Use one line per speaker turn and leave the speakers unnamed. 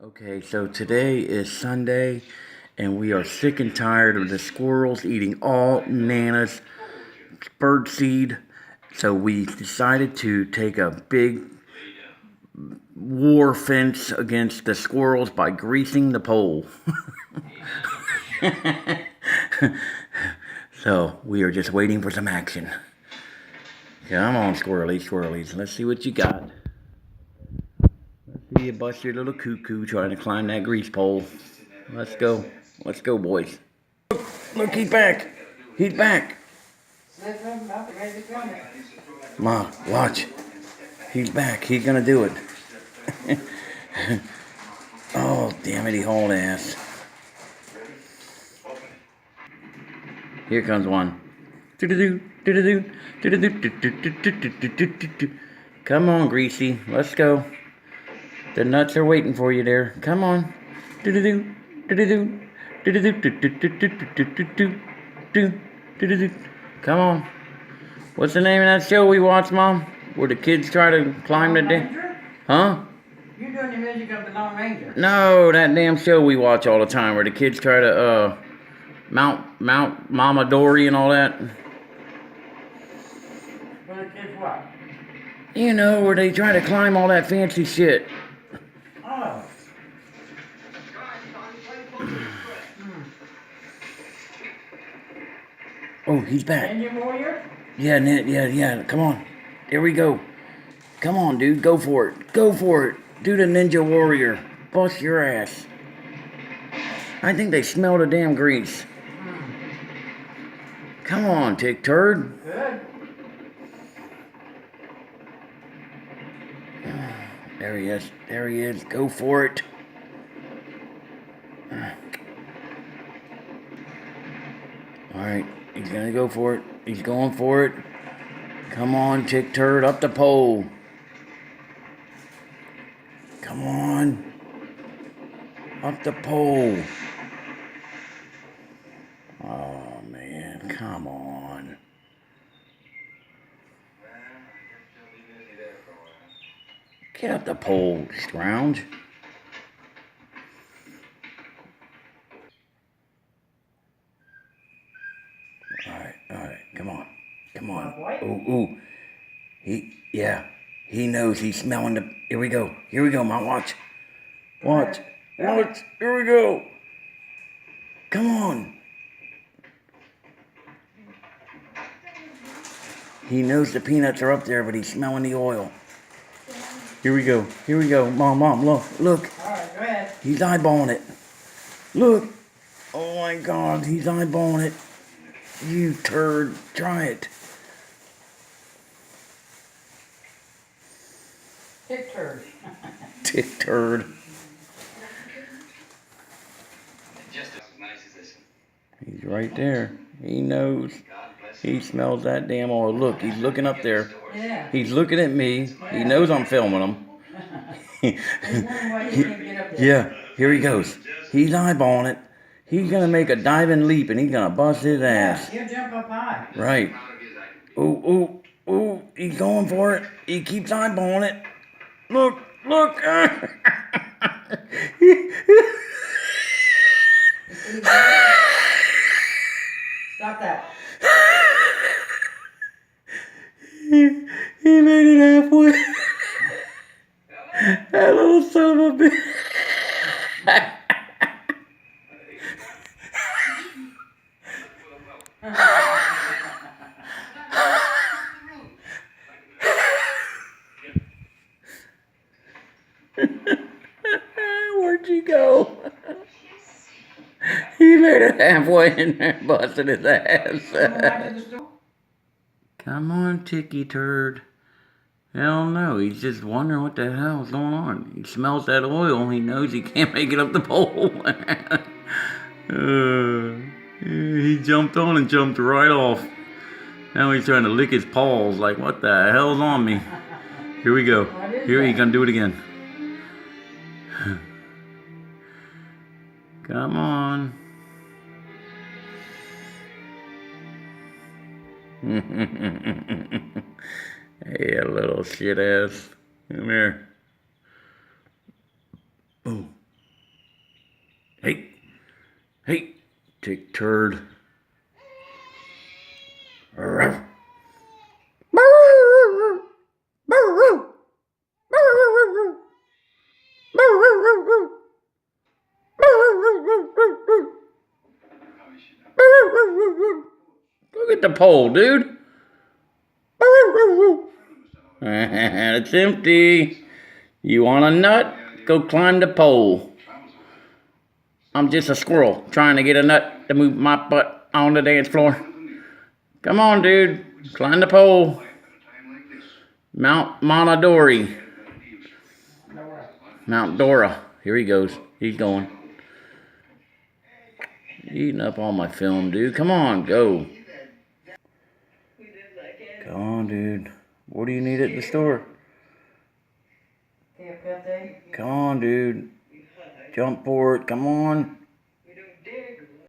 Okay, so today is Sunday, and we are sick and tired of the squirrels eating all Nana's bird seed. So we decided to take a big war fence against the squirrels by greasing the pole. So we are just waiting for some action. Come on, squirrelies, squirrelies. Let's see what you got. You bust your little cuckoo trying to climb that grease pole. Let's go. Let's go, boys. Look, he's back. He's back. Ma, watch. He's back. He's gonna do it. Oh, damn it, he hauled ass. Here comes one. Come on, Greasy. Let's go. The nuts are waiting for you there. Come on. Come on. What's the name of that show we watch, Mom? Where the kids try to climb the damn... Huh?
You're doing the music of the Lone Ranger.
No, that damn show we watch all the time where the kids try to, Mount Mama Dory and all that.
Where the kids what?
You know, where they try to climb all that fancy shit.
Oh.
Oh, he's back.
Ninja Warrior?
Yeah. Come on. There we go. Come on, dude. Go for it. Go for it. Do the Ninja Warrior. Bust your ass. I think they smell the damn grease. Come on, Tick Turd.
Good.
There he is. There he is. Go for it. Alright. He's gonna go for it. He's going for it. Come on, Tick Turd. Up the pole. Come on. Up the pole. Oh, man. Come on. Get up the pole, scrounge. Alright. Come on. Ooh. He knows he's smelling the... Here we go, Mom. Watch. Here we go. Come on. He knows the peanuts are up there, but he's smelling the oil. Here we go. Mom, look.
All right, go ahead.
He's eyeballing it. Look. Oh my God, he's eyeballing it. You turd, try it.
Tick Turd.
Tick Turd.
Just as nice as this one.
He's right there. He knows. He smells that damn oil. Look, he's looking up there.
Yeah.
He's looking at me. He knows I'm filming him. Yeah, here he goes. He's eyeballing it. He's gonna make a diving leap and he's gonna bust his ass.
He'll jump up high.
Right. Ooh. He's going for it. He keeps eyeballing it. Look.
Stop that.
He made it halfway. That little son of a bitch. Where'd you go? He made it halfway in there, busted his ass. Come on, Ticky Turd. Hell no, he's just wondering what the hell is going on. He smells that oil and he knows he can't make it up the pole. He jumped on and jumped right off. Now he's trying to lick his paws like, what the hell's on me? Here we go. Here, he's gonna do it again. Come on. Hey, little shit ass. Come here. Boom. Hey. Hey. Tick turd. Look at the pole, dude. It's empty. You want a nut? Go climb the pole. I'm just a squirrel trying to get a nut to move my butt on the dance floor. Come on, dude. Climb the pole. Mount Monadori. Mount Dora. Here he goes. He's going. Eating up all my film, dude. Come on, go. Come on, dude. What do you need at the store? Come on, dude. Jump for it. Come on.